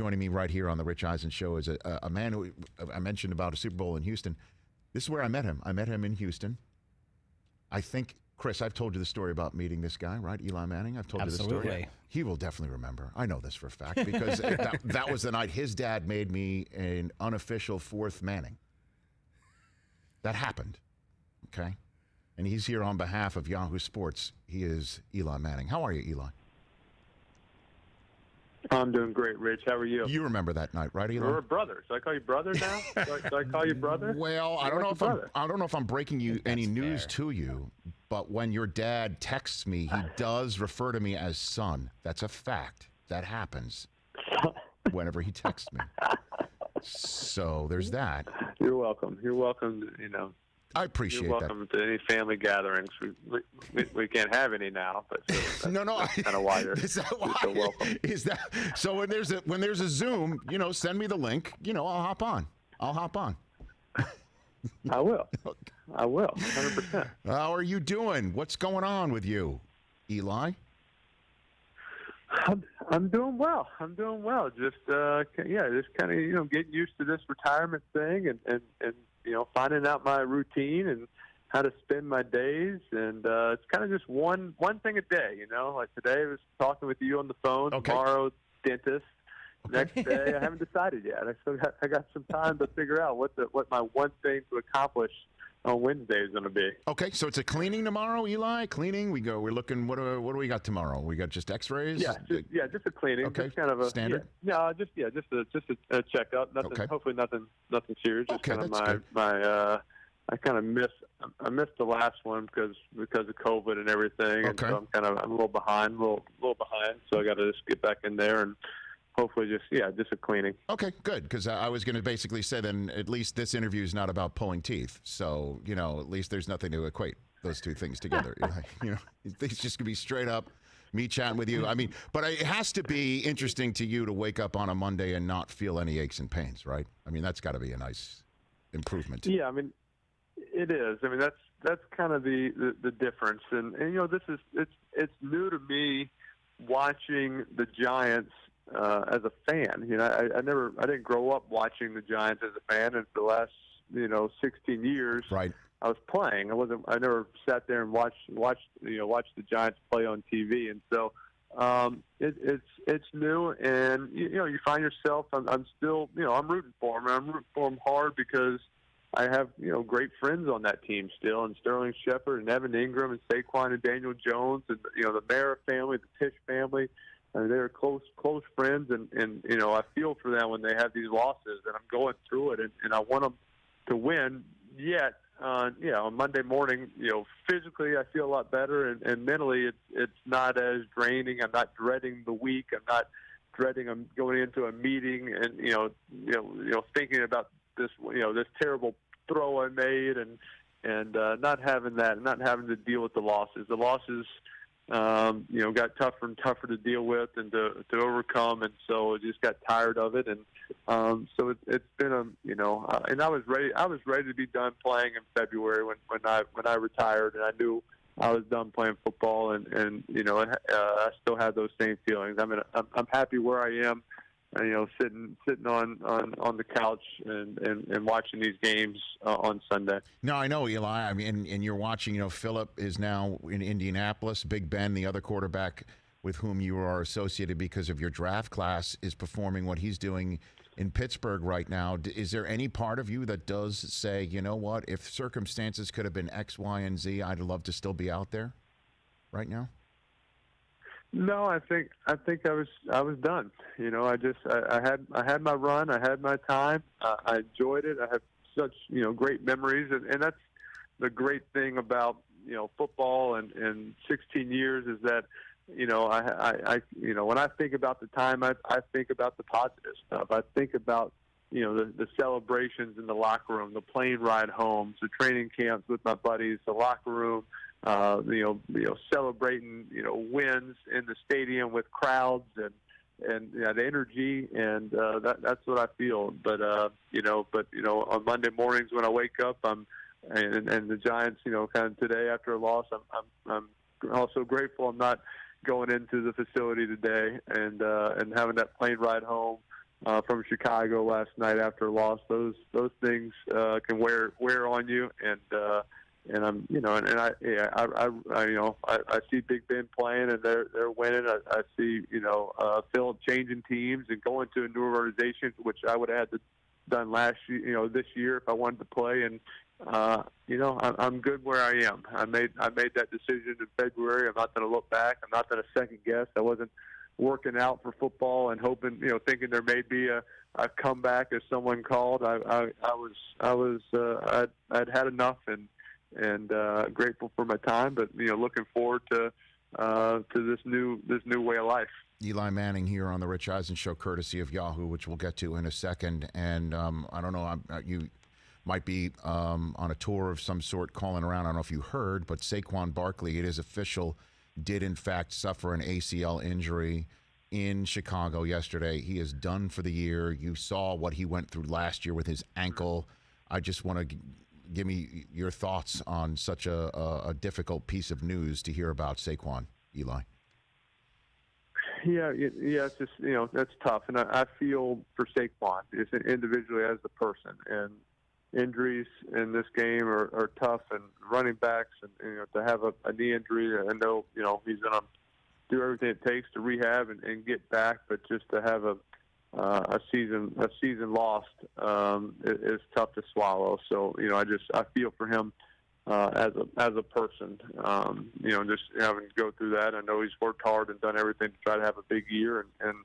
Joining me right here on the Rich Eisen Show is a man who I mentioned about a Super Bowl in Houston. This is where I met him. I met him in Houston. I think, Chris, I've told you the story about meeting this guy, right? Eli Manning. I've told you the story. He will definitely remember. I know this for a fact because that was the night his dad made me an unofficial fourth Manning. That happened, okay? And he's here on behalf of Yahoo Sports. He is Eli Manning. How are you, Eli? I'm doing great, Rich. How are you? You remember that night, right, Eli? We're brothers. Do I call you brother now? Do I call you brother? Well, I don't know if I'm breaking you any news to you, but when your dad texts me, he does refer to me as son. That's a fact. That happens whenever he texts me. So there's that. You're welcome. You're welcome. I appreciate that. You're welcome to any family gatherings. We can't have any now, but no, kind of why you're so welcome. Is that so? When there's a Zoom, send me the link. I'll hop on. I will. 100%. How are you doing? What's going on with you, Eli? I'm doing well. Just just kind of getting used to this retirement thing and finding out my routine and how to spend my days, and it's kind of just one thing a day. Like today I was talking with you on the phone. Okay. Tomorrow, dentist. Next day, I haven't decided yet. I got some time to figure out what my one thing to accomplish on Wednesday is going to be. Okay, so it's a cleaning tomorrow, Eli. Cleaning. We're looking. What do we got tomorrow? We got just X-rays. Yeah, just a cleaning. Okay, just kind of a standard. Just a checkup. Nothing. Okay. Hopefully, nothing serious. Just Okay, kind of that's good. I kind of missed the last one because of COVID and everything, and Okay. so I'm a little behind. So I got to just get back in there and hopefully just a cleaning. Okay, good, because I was going to basically say then at least this interview is not about pulling teeth. So, at least there's nothing to equate those two things together. It's just going to be straight up me chatting with you. I mean, but it has to be interesting to you to wake up on a Monday and not feel any aches and pains, right? I mean, that's got to be a nice improvement. Yeah, I mean, it is. I mean, that's kind of the difference. And it's new to me watching the Giants as a fan. I didn't grow up watching the Giants as a fan, and for the last 16 years, Right. I was playing. I never sat there and watched the Giants play on TV, and so it's new, and you find yourself. I'm still I'm rooting for them. I'm rooting for them hard because I have great friends on that team still, and Sterling Shepard and Evan Ingram and Saquon and Daniel Jones and the Mara family, the Tisch family. They're close friends, and I feel for them when they have these losses, and I'm going through it, and I want them to win. Yet, on Monday morning, physically I feel a lot better, and mentally it's not as draining. I'm not dreading the week. I'm not dreading I'm going into a meeting and thinking about this this terrible throw I made, and not having that, not having to deal with the losses. The losses. Got tougher and tougher to deal with and to overcome, and so I just got tired of it, and so it's been and I was ready to be done playing in February when I retired, and I knew I was done playing football, and I still had those same feelings. I mean, I'm happy where I am. Sitting on the couch and watching these games on Sunday. No, I know, Eli. I mean, and you're watching. Philip is now in Indianapolis. Big Ben, the other quarterback with whom you are associated because of your draft class, is performing what he's doing in Pittsburgh right now. Is there any part of you that does say, you know what, if circumstances could have been X, Y, and Z, I'd love to still be out there right now? No, I think I was done. I had my run. I had my time. I enjoyed it. I have such great memories, and that's the great thing about football and 16 years is that I when I think about the time, I think about the positive stuff. I think about the celebrations in the locker room, the plane ride homes, the training camps with my buddies, the locker room. Celebrating wins in the stadium with crowds and the energy, and that's what I feel. But on Monday mornings when I wake up, and the Giants, kind of today after a loss, I'm also grateful I'm not going into the facility today and having that plane ride home from Chicago last night after a loss. Those things can wear on you, and I'm I see Big Ben playing and they're winning. I see Phil changing teams and going to a new organization, which I would have had to done last year, this year if I wanted to play. And I'm good where I am. I made that decision in February. I'm not going to look back. I'm not going to second guess. I wasn't working out for football and hoping, thinking there may be a comeback as someone called. I'd had enough and grateful for my time, but looking forward to this new way of life. Eli Manning here on the Rich Eisen Show, courtesy of Yahoo, which we'll get to in a second. And I don't know, you might be on a tour of some sort calling around. I don't know if you heard, but Saquon Barkley, it is official, did in fact suffer an ACL injury in Chicago yesterday. He is done for the year. You saw what he went through last year with his ankle. I just want to give me your thoughts on such a difficult piece of news to hear about Saquon, Eli. Yeah, it's just, that's tough. And I feel for Saquon just individually as the person. And injuries in this game are tough, and running backs, and to have a knee injury, I know he's going to do everything it takes to rehab and get back, but just to have a season lost is tough to swallow. So I feel for him as a person. Just having to go through that. I know he's worked hard and done everything to try to have a big year, and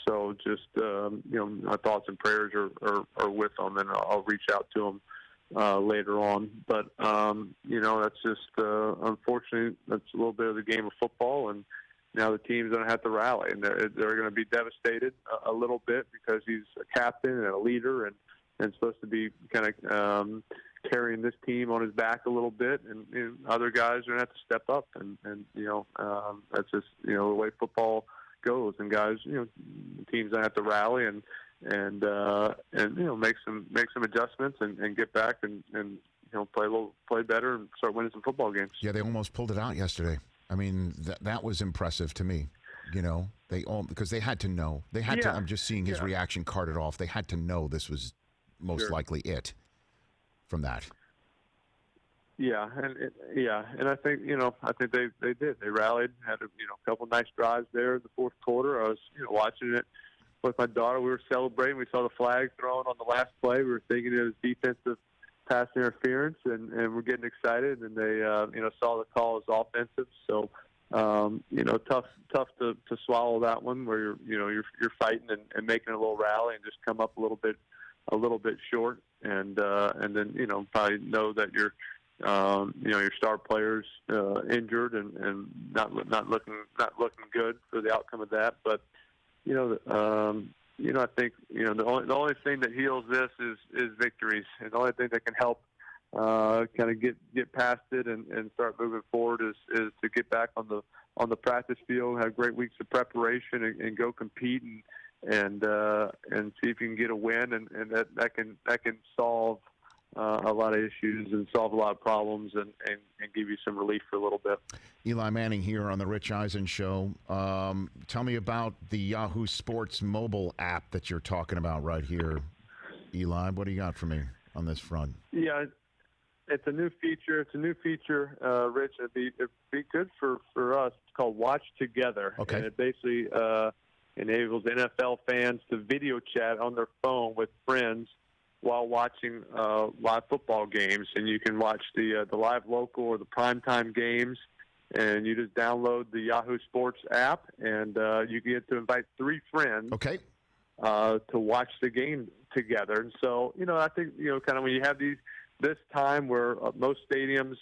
so just my thoughts and prayers are with him, and I'll reach out to him later on. But that's just unfortunately that's a little bit of the game of football, and now the team's going to have to rally, and they're going to be devastated a little bit because he's a captain and a leader and supposed to be kind of carrying this team on his back a little bit, and other guys are going to have to step up, and that's just the way football goes, and guys, the teams going to have to rally and make some adjustments and get back and play better and start winning some football games. Yeah, they almost pulled it out yesterday. I mean, that was impressive to me. Because they had to know. They had to. I'm just seeing his reaction carted off. They had to know this was most likely it from that. Yeah, and I think they did. They rallied, had a couple nice drives there in the fourth quarter. I was watching it with my daughter. We were celebrating. We saw the flag thrown on the last play. We were thinking it was defensive pass interference, and we're getting excited. And they saw the call as offensive. So tough to swallow that one where you're fighting and making a little rally and just come up a little bit short, and then probably know that your star players injured and not looking good for the outcome of that. But I think the only thing that heals this is victories, and the only thing that can help kind of get past it and start moving forward is to get back on the practice field, have great weeks of preparation, and go compete and see if you can get a win, and that can solve a lot of issues and solve a lot of problems and give you some relief for a little bit. Eli Manning here on the Rich Eisen Show. Tell me about the Yahoo Sports mobile app that you're talking about right here, Eli. What do you got for me on this front? Yeah, it's a new feature. Rich. It'd be good for us. It's called Watch Together. Okay. And it basically enables NFL fans to video chat on their phone with friends while watching live football games, and you can watch the live local or the primetime games, and you just download the Yahoo Sports app, and you get to invite 3 friends. Okay. To watch the game together. And so, I think, kind of when you have this time where most stadiums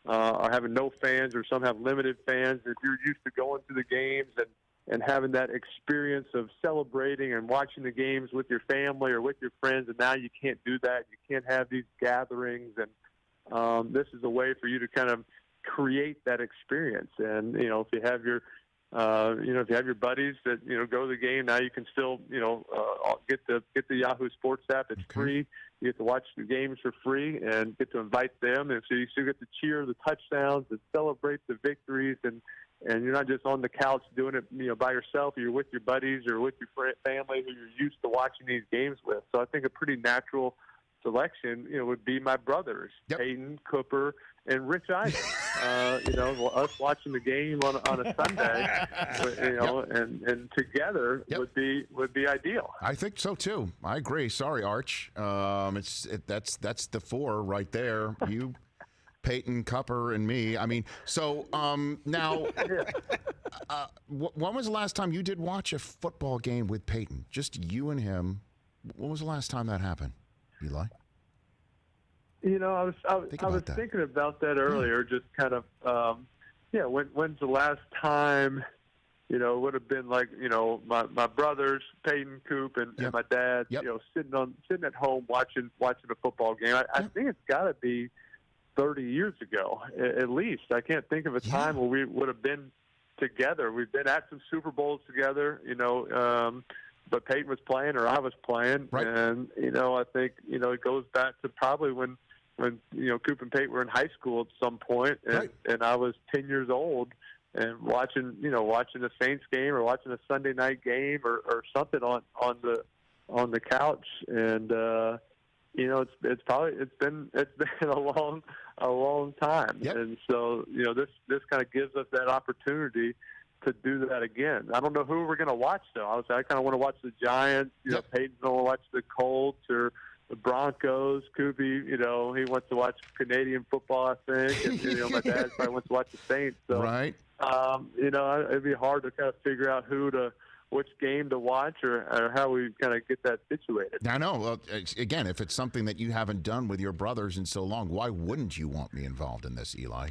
are having no fans or some have limited fans, if you're used to going to the games and having that experience of celebrating and watching the games with your family or with your friends, and now you can't do that. You can't have these gatherings, and this is a way for you to kind of create that experience. And, if you have your if you have your buddies that go to the game, now you can still get the Yahoo Sports app. It's free. You get to watch the games for free and get to invite them, and so you still get to cheer the touchdowns and celebrate the victories, and you're not just on the couch doing it by yourself. You're with your buddies or with your family who you're used to watching these games with. So I think a pretty natural selection, would be my brothers, Peyton, Cooper, and Rich Eisen. Us watching the game on a Sunday, and together would be ideal. I think so too. I agree. Sorry, Arch. That's the four right there. You, Peyton, Cooper, and me. I mean, so now, when was the last time you did watch a football game with Peyton? Just you and him. When was the last time that happened, Eli? I was thinking about that earlier. Just kind of, when's the last time? It would have been like my brothers, Peyton, Coop, and my dad. Sitting at home watching a football game. I think it's got to be 30 years ago, at least. I can't think of a time where we would have been together. We've been at some Super Bowls together, but Peyton was playing or I was playing. Right. And, I think, it goes back to probably when Coop and Peyton were in high school at some point, and I was 10 years old and watching a Saints game or watching a Sunday night game or something on the couch. And, it's been a long time. Yep. And so, this kind of gives us that opportunity to do that again. I don't know who we're going to watch, though. I kind of want to watch the Giants. Peyton's going to watch the Colts or the Broncos. Kubi, he wants to watch Canadian football, I think. And, my dad probably wants to watch the Saints. So, right. It'd be hard to kind of figure out which game to watch or how we kind of get that situated. I know. Well, again, if it's something that you haven't done with your brothers in so long, why wouldn't you want me involved in this, Eli?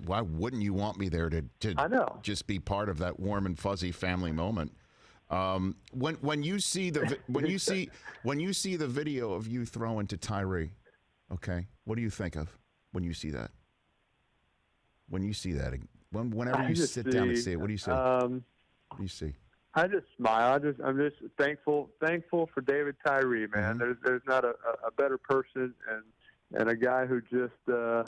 Why wouldn't you want me there to I know. Just be part of that warm and fuzzy family moment? When you see the the video of you throwing to Tyree, okay, what do you think of when you see that? Whenever you sit down and see it, what do you see? What do you see? I just smile. I'm just thankful for David Tyree, man. Mm-hmm. There's not a better person and a guy who just who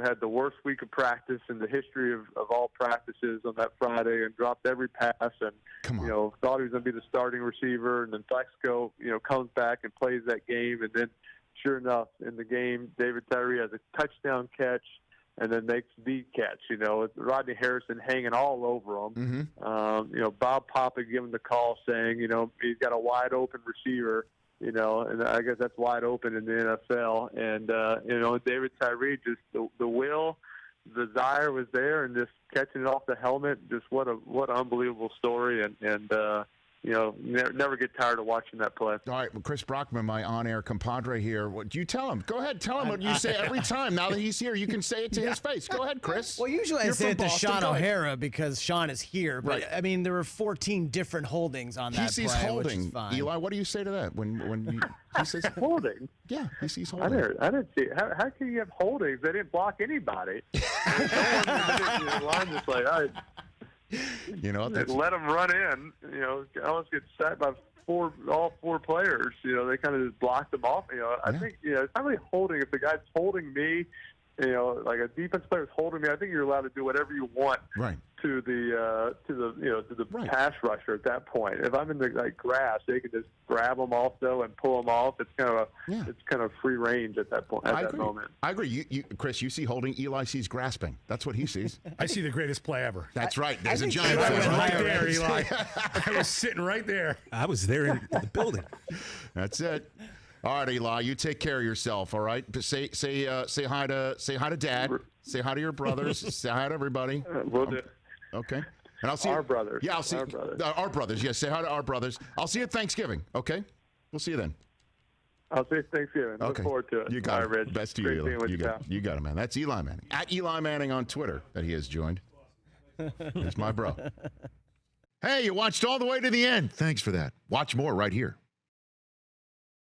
had the worst week of practice in the history of all practices on that Friday and dropped every pass and thought he was going to be the starting receiver, and then Flexco comes back and plays that game, and then sure enough in the game David Tyree has a touchdown catch and then makes the catch, with Rodney Harrison hanging all over him. Mm-hmm. Bob Papa giving the call saying, he's got a wide open receiver, and I guess that's wide open in the NFL. And, David Tyree, just the will, the desire was there, and just catching it off the helmet, just what an unbelievable story. And never get tired of watching that play. All right, well, Chris Brockman, my on-air compadre here. What do you tell him? Go ahead, tell him what you say every time. Now that he's here, you can say it to his face. Go ahead, Chris. Well, usually I say it to Sean O'Hara because Sean is here. But, right. I mean, there were 14 different holdings on that play, holding. which is fine. Eli, what do you say to that? When he says holding? Yeah, he sees holding. I didn't see it. How can you have holdings? They didn't block anybody. Line just like, all right. Let them run in. I almost get sacked by all four players. They kind of just blocked them off. I think it's not really holding. If the guy's holding me, like a defense player is holding me, I think you're allowed to do whatever you want to the right. pass rusher at that point. If I'm in the grass, they can just grab them also and pull them off. It's kind of free range at that point. That moment. I agree. You, Chris, you see holding. Eli sees grasping. That's what he sees. I see the greatest play ever. That's right. There's a giant right there, Eli. I was sitting right there. I was there in the building. That's it. All right, Eli, you take care of yourself. All right, say hi to Dad. Say hi to your brothers. Say hi to everybody. We'll do. Okay. And I'll see our brothers. Yeah, I'll see our brothers. Our brothers. Yes, say hi to our brothers. I'll see you at Thanksgiving. Okay, we'll see you then. I'll see you at Thanksgiving. Okay. Look forward to it. You got it, Rich. Best to you, Eli. You got it, man. That's Eli Manning at Eli Manning on Twitter that he has joined. He's my bro. Hey, you watched all the way to the end. Thanks for that. Watch more right here.